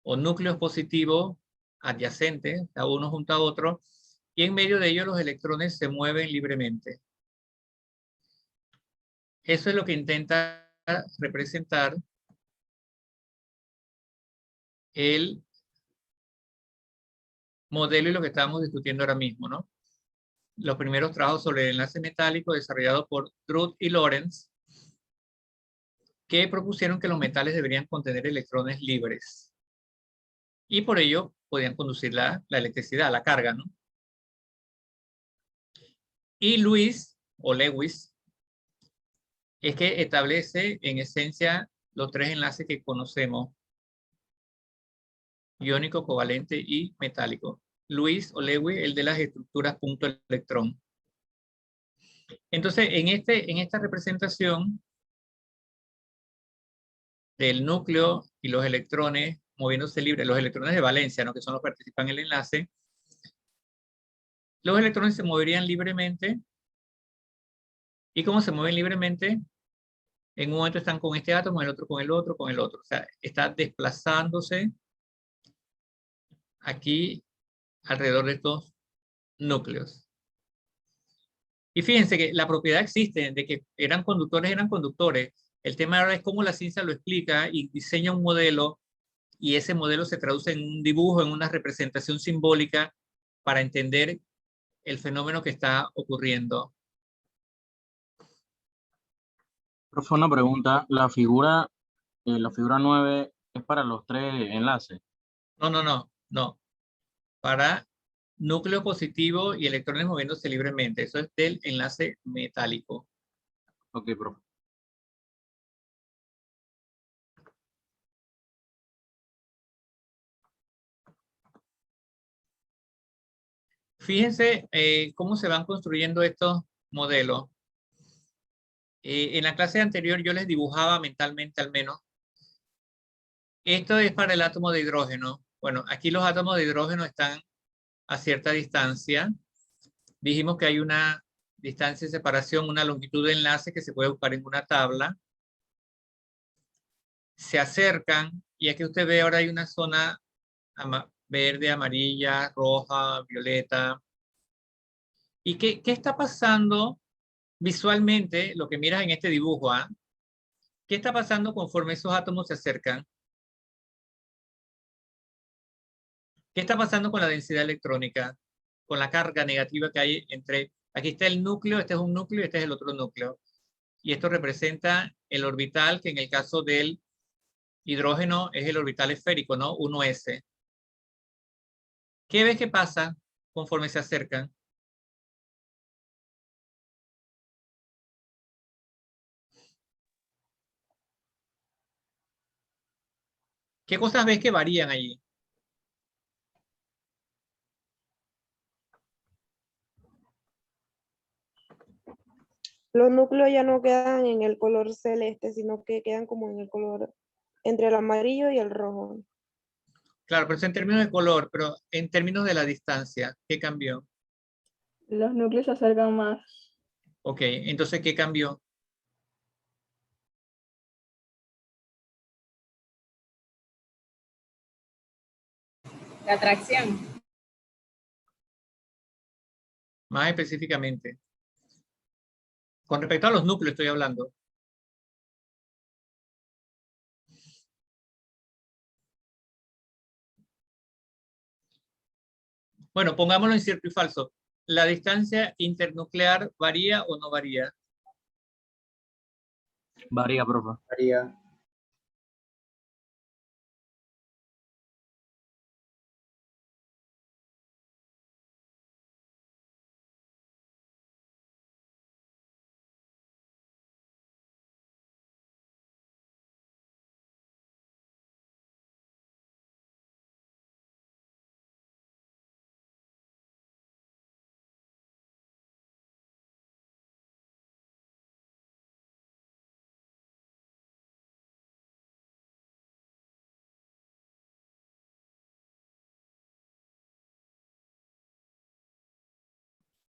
o núcleos positivos adyacentes, cada uno junto a otro, y en medio de ellos los electrones se mueven libremente. Eso es lo que intenta representar el modelo y lo que estamos discutiendo ahora mismo, ¿no? Los primeros trabajos sobre el enlace metálico desarrollados por Drude y Lorentz, que propusieron que los metales deberían contener electrones libres. Y por ello podían conducir la electricidad, la carga, ¿no? Y Lewis es que establece en esencia los tres enlaces que conocemos: iónico, covalente y metálico. Lewis, el de las estructuras punto electrón. Entonces, en esta representación del núcleo y los electrones moviéndose libres, los electrones de valencia, ¿no? Que son los que participan en el enlace, los electrones se moverían libremente. ¿Y cómo se mueven libremente? En un momento están con este átomo, en el otro con el otro, con el otro. O sea, está desplazándose aquí alrededor de estos núcleos. Y fíjense que la propiedad existe de que eran conductores. El tema ahora es cómo la ciencia lo explica y diseña un modelo, y ese modelo se traduce en un dibujo, en una representación simbólica para entender el fenómeno que está ocurriendo. Profe, una pregunta. La figura 9 es para los tres enlaces. No. Para núcleo positivo y electrones moviéndose libremente. Eso es del enlace metálico. Ok, profe. Fíjense cómo se van construyendo estos modelos. En la clase anterior yo les dibujaba mentalmente al menos. Esto es para el átomo de hidrógeno. Bueno, aquí los átomos de hidrógeno están a cierta distancia. Dijimos que hay una distancia de separación, una longitud de enlace que se puede buscar en una tabla. Se acercan y aquí usted ve ahora hay una zona verde, amarilla, roja, violeta. ¿Y qué está pasando visualmente? Lo que miras en este dibujo, ¿ah? ¿Qué está pasando conforme esos átomos se acercan? ¿Qué está pasando con la densidad electrónica? Con la carga negativa que hay entre... Aquí está el núcleo, este es el otro núcleo. Y esto representa el orbital, que en el caso del hidrógeno es el orbital esférico, ¿no? 1s. ¿Qué ves que pasa conforme se acercan? ¿Qué cosas ves que varían allí? Los núcleos ya no quedan en el color celeste, sino que quedan como en el color entre el amarillo y el rojo. Claro, pero eso en términos de color, pero en términos de la distancia, ¿qué cambió? Los núcleos se acercan más. Ok, entonces, ¿qué cambió? La atracción. Más específicamente. Con respecto a los núcleos estoy hablando. Bueno, pongámoslo en cierto y falso. ¿La distancia internuclear varía o no varía? Varía, profe. Varía.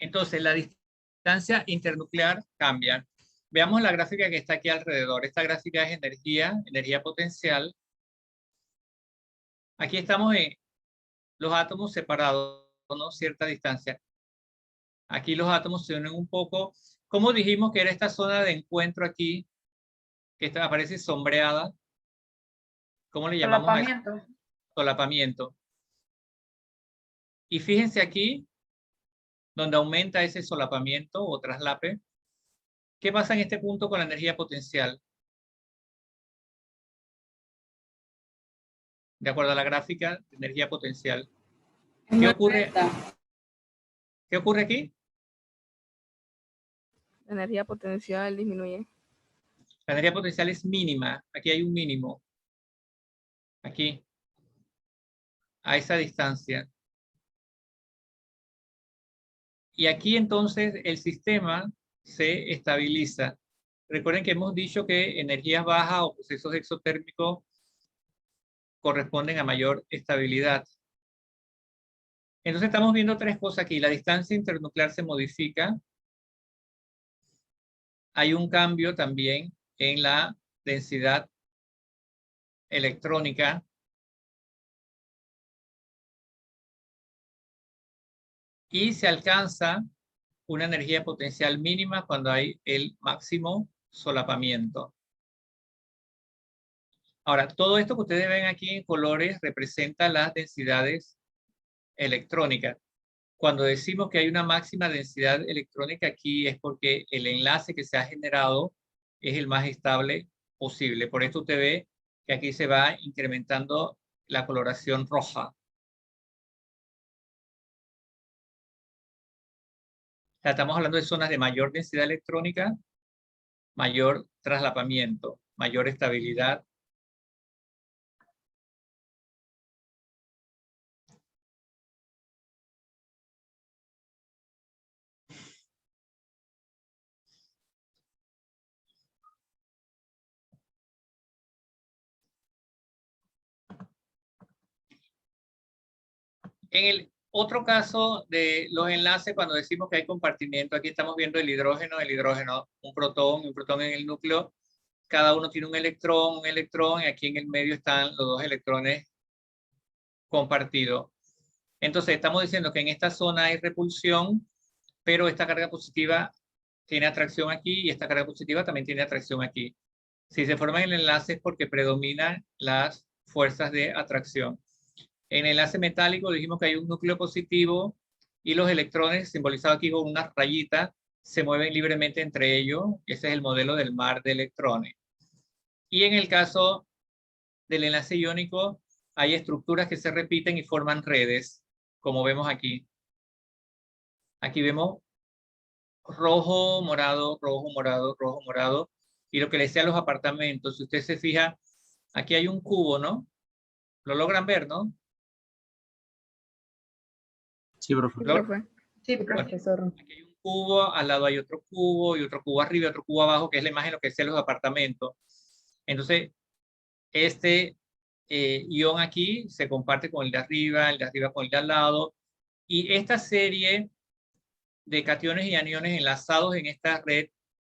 Entonces, la distancia internuclear cambia. Veamos la gráfica que está aquí alrededor. Esta gráfica es energía potencial. Aquí estamos en los átomos separados, ¿no? Cierta distancia. Aquí los átomos se unen un poco. ¿Cómo dijimos que era esta zona de encuentro aquí? Que aparece sombreada. ¿Cómo le llamamos a eso? Solapamiento. Solapamiento. Y fíjense aquí, donde aumenta ese solapamiento o traslape. ¿Qué pasa en este punto con la energía potencial? De acuerdo a la gráfica de energía potencial. ¿Qué ocurre? ¿Qué ocurre aquí? La energía potencial disminuye. La energía potencial es mínima. Aquí hay un mínimo. Aquí. A esa distancia. Y aquí entonces el sistema se estabiliza. Recuerden que hemos dicho que energías bajas o procesos exotérmicos corresponden a mayor estabilidad. Entonces estamos viendo tres cosas aquí. La distancia internuclear se modifica. Hay un cambio también en la densidad electrónica. Y se alcanza una energía potencial mínima cuando hay el máximo solapamiento. Ahora, todo esto que ustedes ven aquí en colores representa las densidades electrónicas. Cuando decimos que hay una máxima densidad electrónica aquí es porque el enlace que se ha generado es el más estable posible. Por esto usted ve que aquí se va incrementando la coloración roja. O sea, estamos hablando de zonas de mayor densidad electrónica, mayor traslapamiento, mayor estabilidad. En el otro caso de los enlaces, cuando decimos que hay compartimiento, aquí estamos viendo el hidrógeno, un protón en el núcleo. Cada uno tiene un electrón, y aquí en el medio están los dos electrones compartidos. Entonces estamos diciendo que en esta zona hay repulsión, pero esta carga positiva tiene atracción aquí y esta carga positiva también tiene atracción aquí. Si se forma el enlace es porque predominan las fuerzas de atracción. En el enlace metálico dijimos que hay un núcleo positivo y los electrones, simbolizados aquí con una rayita, se mueven libremente entre ellos. Ese es el modelo del mar de electrones. Y en el caso del enlace iónico hay estructuras que se repiten y forman redes, como vemos aquí. Aquí vemos rojo, morado, rojo, morado, rojo, morado. Y lo que le decía a los apartamentos, si usted se fija, aquí hay un cubo, ¿no? ¿Lo logran ver, no? Sí, profesor. Sí, Bueno, Profesor. aquí hay un cubo, al lado hay otro cubo, y otro cubo arriba, y otro cubo abajo, que es la imagen de lo que decían los apartamentos. Entonces, este ion aquí se comparte con el de arriba con el de al lado, y esta serie de cationes y aniones enlazados en esta red,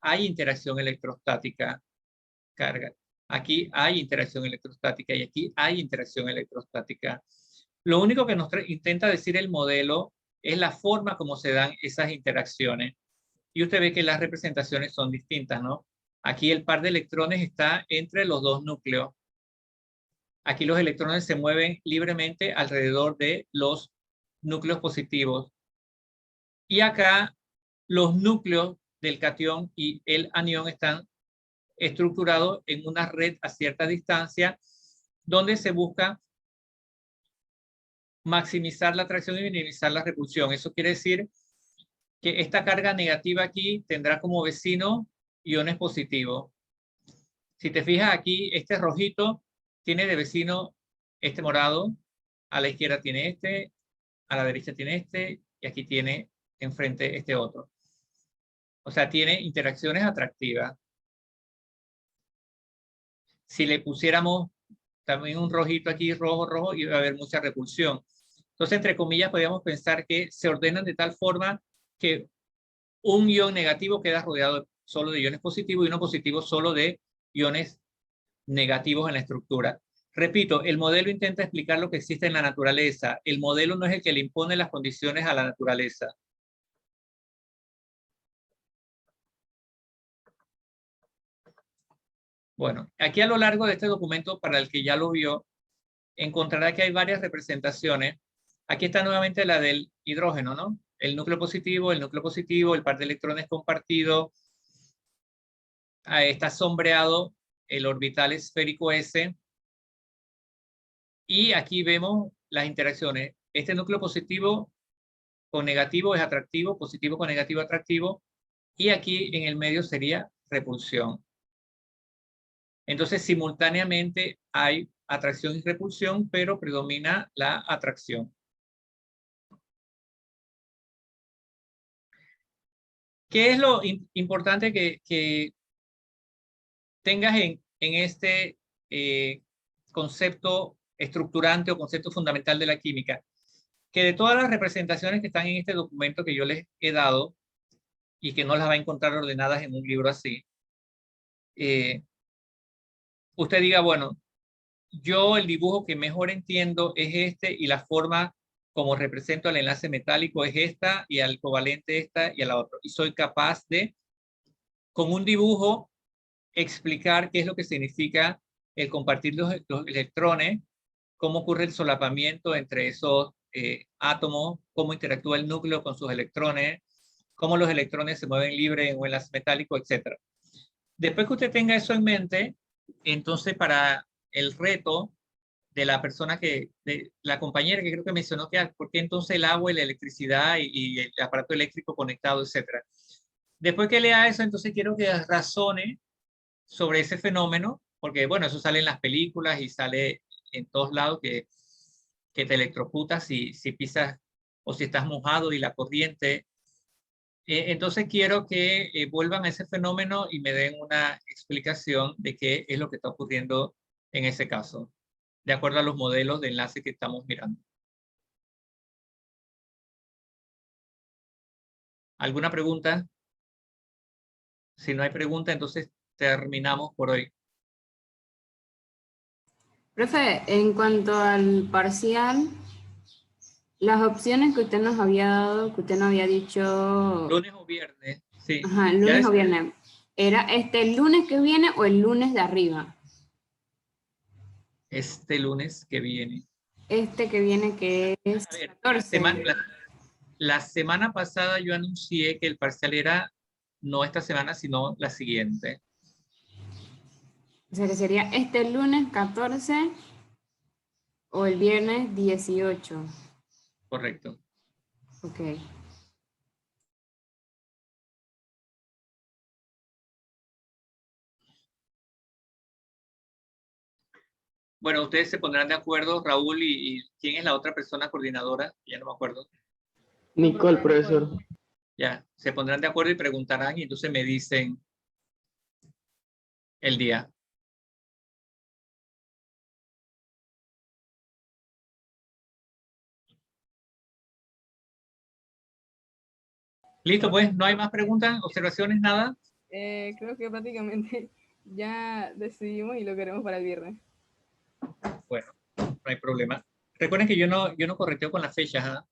hay interacción electrostática, carga. Aquí hay interacción electrostática y aquí hay interacción electrostática. Lo único que nos intenta decir el modelo es la forma como se dan esas interacciones. Y usted ve que las representaciones son distintas, ¿no? Aquí el par de electrones está entre los dos núcleos. Aquí los electrones se mueven libremente alrededor de los núcleos positivos. Y acá los núcleos del catión y el anión están estructurados en una red a cierta distancia donde se busca maximizar la atracción y minimizar la repulsión. Eso quiere decir que esta carga negativa aquí tendrá como vecino iones positivos. Si te fijas aquí, este rojito tiene de vecino este morado, a la izquierda tiene este, a la derecha tiene este, y aquí tiene enfrente este otro. O sea, tiene interacciones atractivas. Si le pusiéramos también un rojito aquí, rojo, rojo, iba a haber mucha repulsión. Entonces, entre comillas, podríamos pensar que se ordenan de tal forma que un ion negativo queda rodeado solo de iones positivos y uno positivo solo de iones negativos en la estructura. Repito, el modelo intenta explicar lo que existe en la naturaleza. El modelo no es el que le impone las condiciones a la naturaleza. Bueno, aquí a lo largo de este documento, para el que ya lo vio, encontrará que hay varias representaciones. Aquí está nuevamente la del hidrógeno, ¿no? El núcleo positivo, el par de electrones compartido. Ahí está sombreado el orbital esférico S. Y aquí vemos las interacciones. Este núcleo positivo con negativo es atractivo, positivo con negativo atractivo. Y aquí en el medio sería repulsión. Entonces, simultáneamente hay atracción y repulsión, pero predomina la atracción. ¿Qué es lo importante que tengas en este concepto estructurante o concepto fundamental de la química? Que de todas las representaciones que están en este documento que yo les he dado, y que no las va a encontrar ordenadas en un libro así, usted diga, bueno, yo el dibujo que mejor entiendo es este y la forma como represento el enlace metálico es esta y al covalente esta y a la otra. Y soy capaz de, con un dibujo, explicar qué es lo que significa el compartir los electrones, cómo ocurre el solapamiento entre esos átomos, cómo interactúa el núcleo con sus electrones, cómo los electrones se mueven libres en un enlace metálico, etc. Después que usted tenga eso en mente, entonces para el reto de la persona de la compañera que creo que mencionó que por qué entonces el agua y la electricidad y el aparato eléctrico conectado, etcétera. Después que lea eso, entonces quiero que razone sobre ese fenómeno, porque bueno, eso sale en las películas y sale en todos lados que te electrocutas si pisas o si estás mojado y la corriente. Entonces quiero que vuelvan a ese fenómeno y me den una explicación de qué es lo que está ocurriendo en ese caso, de acuerdo a los modelos de enlace que estamos mirando. ¿Alguna pregunta? Si no hay pregunta, entonces terminamos por hoy. Profe, en cuanto al parcial, las opciones que usted nos había dado, que usted nos había dicho... Lunes o viernes, sí. Ajá, lunes o viernes. ¿Era el lunes que viene o el lunes de arriba? Este lunes que viene. Este que viene, que es A ver, 14. la semana pasada yo anuncié que el parcial era no esta semana, sino la siguiente. O sea que sería este lunes 14 o el viernes 18. Correcto. Ok. Bueno, ustedes se pondrán de acuerdo, Raúl, y ¿quién es la otra persona coordinadora? Ya no me acuerdo. Nicole, profesor. Ya, se pondrán de acuerdo y preguntarán y entonces me dicen el día. Listo, pues, no hay más preguntas, observaciones, nada. Creo que prácticamente ya decidimos y lo queremos para el viernes. Bueno, no hay problema. Recuerden que yo no correteo con las fechas, ¿ah?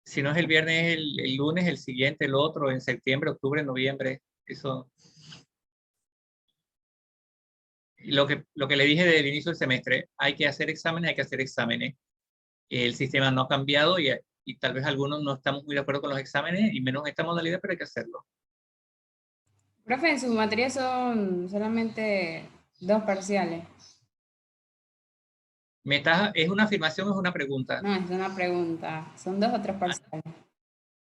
Si no es el viernes, el lunes, el siguiente, el otro, en septiembre, octubre, noviembre. Eso. Y lo que le dije desde el inicio del semestre, hay que hacer exámenes, hay que hacer exámenes. El sistema no ha cambiado y tal vez algunos no estamos muy de acuerdo con los exámenes y menos esta modalidad, pero hay que hacerlo. Profe, en sus materias son solamente 2 parciales. ¿Es una afirmación o es una pregunta? No, es una pregunta. ¿Son 2 o 3 parciales?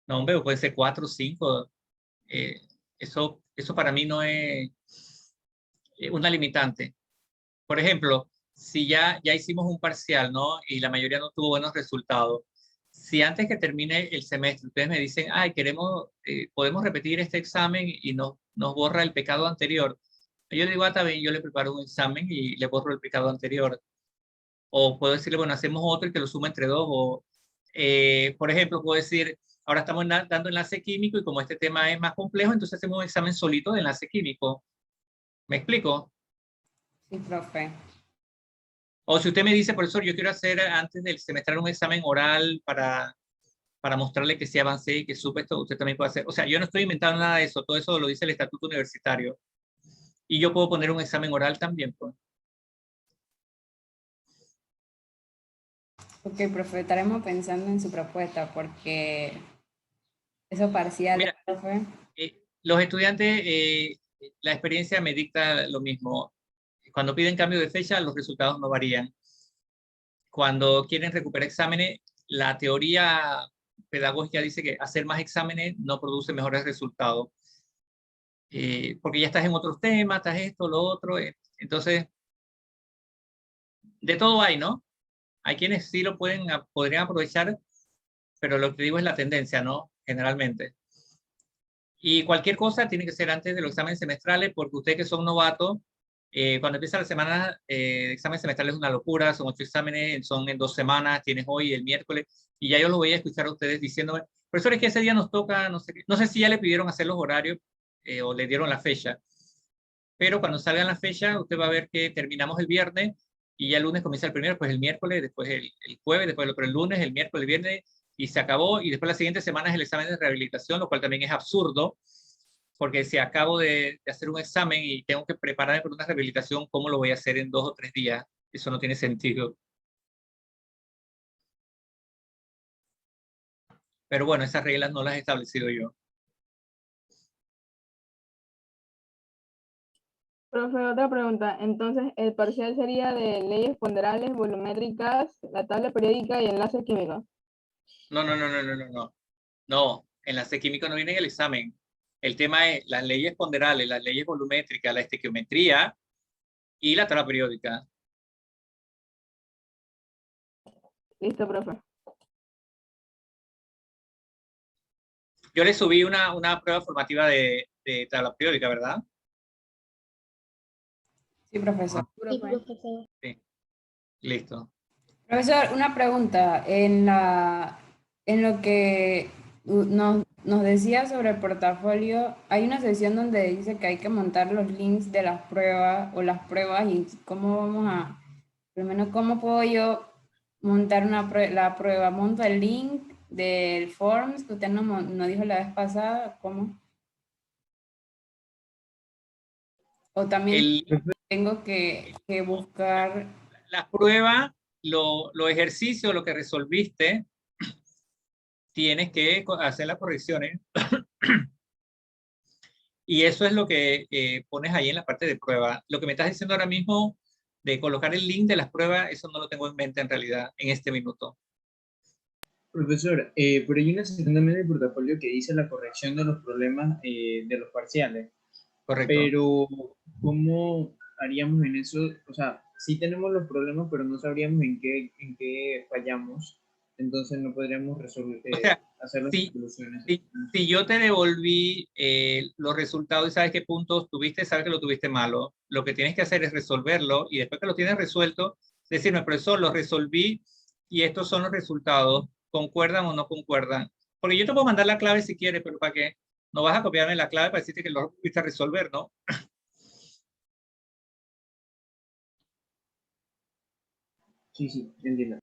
No, hombre, puede ser 4 o 5. Eso para mí no es una limitante. Por ejemplo, si ya hicimos un parcial, ¿no? Y la mayoría no tuvo buenos resultados. Si antes que termine el semestre ustedes me dicen, ay, podemos repetir este examen y nos borra el pecado anterior. Yo le digo, está bien, yo le preparo un examen y le borro el pecado anterior. O puedo decirle, bueno, hacemos otro y que lo suma entre 2. O, por ejemplo, puedo decir, ahora estamos dando enlace químico y como este tema es más complejo, entonces hacemos un examen solito de enlace químico. ¿Me explico? Sí, profe. O si usted me dice, profesor, yo quiero hacer antes del semestre un examen oral para mostrarle que sí avancé y que supe esto, usted también puede hacer. O sea, yo no estoy inventando nada de eso, todo eso lo dice el estatuto universitario. Y yo puedo poner un examen oral también, pues. Ok, profe, estaremos pensando en su propuesta porque eso parcial, Mira, profe. los estudiantes, la experiencia me dicta lo mismo. Cuando piden cambio de fecha, los resultados no varían. Cuando quieren recuperar exámenes, la teoría pedagógica dice que hacer más exámenes no produce mejores resultados. Porque ya estás en otros temas, estás esto, lo otro. Entonces, de todo hay, ¿no? Hay quienes sí lo podrían aprovechar, pero lo que digo es la tendencia, ¿no? Generalmente. Y cualquier cosa tiene que ser antes de los exámenes semestrales, porque ustedes que son novatos, cuando empieza la semana de exámenes semestrales es una locura, son 8 exámenes, son en 2 semanas, tienes hoy el miércoles, y ya yo los voy a escuchar a ustedes diciéndome, profesores, que ese día nos toca, no sé si ya le pidieron hacer los horarios o le dieron la fecha, pero cuando salgan las fechas, usted va a ver que terminamos el viernes y ya el lunes comienza el primero, pues el miércoles, después el jueves, después el otro el lunes, el miércoles, el viernes, y se acabó, y después la siguiente semana es el examen de rehabilitación, lo cual también es absurdo, porque si acabo de hacer un examen y tengo que prepararme para una rehabilitación, ¿cómo lo voy a hacer en 2 o 3 días? Eso no tiene sentido. Pero bueno, esas reglas no las he establecido yo. Profe, otra pregunta. Entonces, el parcial sería de leyes ponderables, volumétricas, la tabla periódica y enlaces químicos. No. No, enlace químico no viene en el examen. El tema es las leyes ponderales, las leyes volumétricas, la estequiometría y la tabla periódica. Listo, profe. Yo le subí una prueba formativa de tabla periódica, ¿verdad? Sí, profesor. Sí, profesor. Sí. Listo. Profesor, una pregunta. En lo que nos decía sobre el portafolio, hay una sección donde dice que hay que montar los links de las pruebas o las pruebas y cómo vamos a, primero, cómo puedo yo montar la prueba. Monto el link del forms que usted nos dijo la vez pasada, ¿cómo? O también tengo que buscar las pruebas, los ejercicios, lo que resolviste, tienes que hacer las correcciones Y eso es lo que pones ahí en la parte de prueba. Lo que me estás diciendo ahora mismo de colocar el link de las pruebas, eso no lo tengo en mente en realidad en este minuto. Profesor, pero hay una sección también del portafolio que dice la corrección de los problemas de los parciales. Correcto. Pero, ¿cómo haríamos en eso? O sea, sí tenemos los problemas, pero no sabríamos en qué fallamos. Entonces no podríamos resolver, O sea, hacer las soluciones. Si yo te devolví los resultados y sabes qué puntos tuviste, sabes que lo tuviste malo. Lo que tienes que hacer es resolverlo y después que lo tienes resuelto, decirme, profesor, lo resolví y estos son los resultados. ¿Concuerdan o no concuerdan? Porque yo te puedo mandar la clave si quieres, pero ¿para qué? No vas a copiarme la clave para decirte que lo pudiste resolver, ¿no? Sí, entiendo.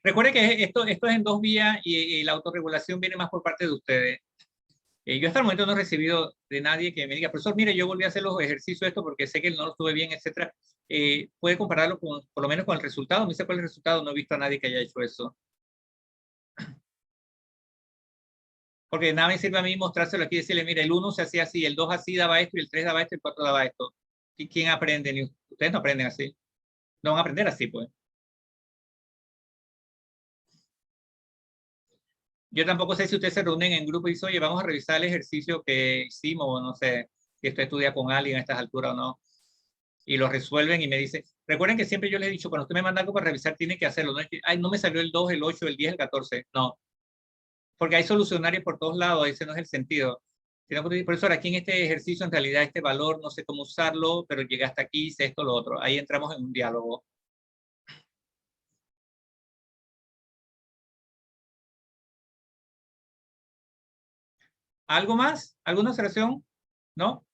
Recuerde que esto es en 2 vías y la autorregulación viene más por parte de ustedes. Yo hasta el momento no he recibido de nadie que me diga, profesor, mire, yo volví a hacer los ejercicios esto porque sé que no lo estuve bien, etcétera. Puede compararlo con, por lo menos con el resultado. Me dice cuál es el resultado, no he visto a nadie que haya hecho eso. Porque nada me sirve a mí mostrárselo aquí y decirle, mire, el 1 se hacía así, el 2 así daba esto, y el 3 daba esto, y el 4 daba esto. ¿Y quién aprende? Ustedes no aprenden así. No van a aprender así, pues. Yo tampoco sé si ustedes se reúnen en grupo y dicen, oye, vamos a revisar el ejercicio que hicimos, o no sé, si usted estudia con alguien a estas alturas o no, y lo resuelven y me dicen, recuerden que siempre yo les he dicho, cuando usted me manda algo para revisar, tiene que hacerlo, no es que, ay, no me salió el 2, el 8, el 10, el 14, no, porque hay solucionarios por todos lados, ese no es el sentido. Profesor, aquí en este ejercicio, en realidad, este valor, no sé cómo usarlo, pero llegué hasta aquí, hice esto, lo otro. Ahí entramos en un diálogo. ¿Algo más? ¿Alguna observación? ¿No?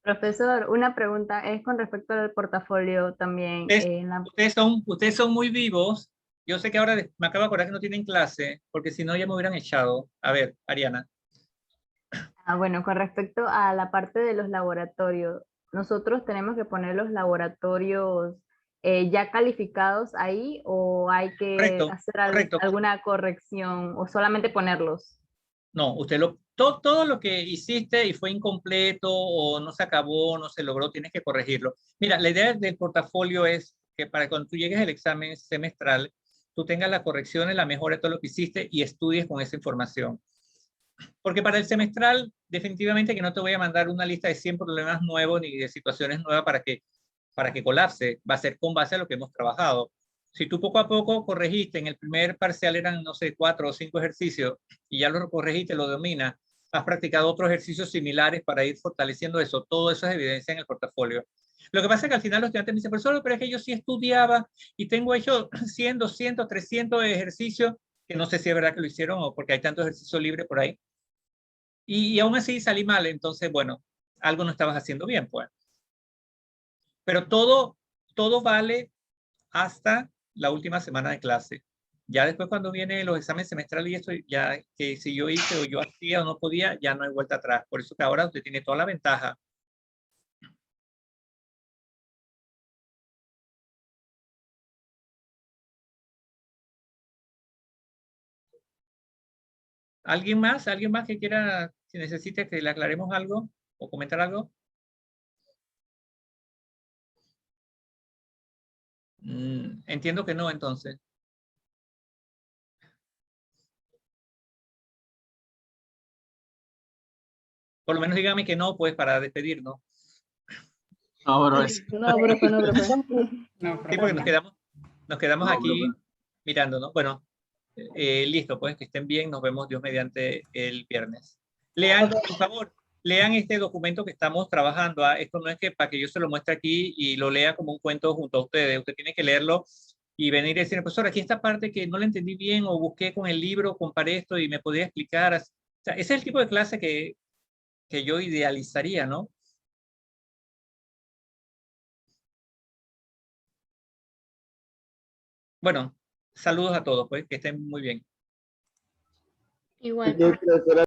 Profesor, una pregunta es con respecto al portafolio también. Ustedes son muy vivos. Yo sé que ahora me acabo de acordar que no tienen clase, porque si no ya me hubieran echado. A ver, Ariana. Bueno, con respecto a la parte de los laboratorios, nosotros tenemos que poner los laboratorios ya calificados ahí o hay que hacer alguna corrección o solamente ponerlos. No, usted todo lo que hiciste y fue incompleto o no se acabó, no se logró, tienes que corregirlo. Mira, la idea del portafolio es que para cuando tú llegues al examen semestral, tú tengas la corrección y la mejora de todo lo que hiciste y estudies con esa información. Porque para el semestral, definitivamente que no te voy a mandar una lista de 100 problemas nuevos ni de situaciones nuevas para que colapse. Va a ser con base a lo que hemos trabajado. Si tú poco a poco corregiste, en el primer parcial eran, no sé, 4 o 5 ejercicios y ya lo corregiste, lo dominas, has practicado otros ejercicios similares para ir fortaleciendo eso. Todo eso es evidencia en el portafolio. Lo que pasa es que al final los estudiantes me dicen, profesor, pero es que yo sí estudiaba y tengo hecho 100, 200, 300 ejercicios, que no sé si es verdad que lo hicieron o porque hay tanto ejercicio libre por ahí. Y aún así salí mal, entonces, bueno, algo no estabas haciendo bien, pues. Pero todo vale hasta la última semana de clase. Ya después cuando vienen los exámenes semestrales y esto, ya que si yo hice o yo hacía o no podía, ya no hay vuelta atrás. Por eso que ahora usted tiene toda la ventaja. ¿Alguien más? ¿Alguien más que quiera, si necesite que le aclaremos algo o comentar algo? Entiendo que no, entonces. Por lo menos dígame que no, pues, para despedirnos. No, bro. No, profe, no, profe. Sí, porque nos quedamos aquí mirando, ¿no? Bueno, listo, pues que estén bien, nos vemos Dios mediante el viernes. Lean, por favor, lean este documento que estamos trabajando. Esto no es que para que yo se lo muestre aquí y lo lea como un cuento junto a ustedes. Usted tiene que leerlo y venir y decir, profesor, aquí esta parte que no la entendí bien o busqué con el libro, comparé esto y me podría explicar. O sea, ese es el tipo de clase que yo idealizaría, ¿no? Bueno, saludos a todos, pues, que estén muy bien. Igual.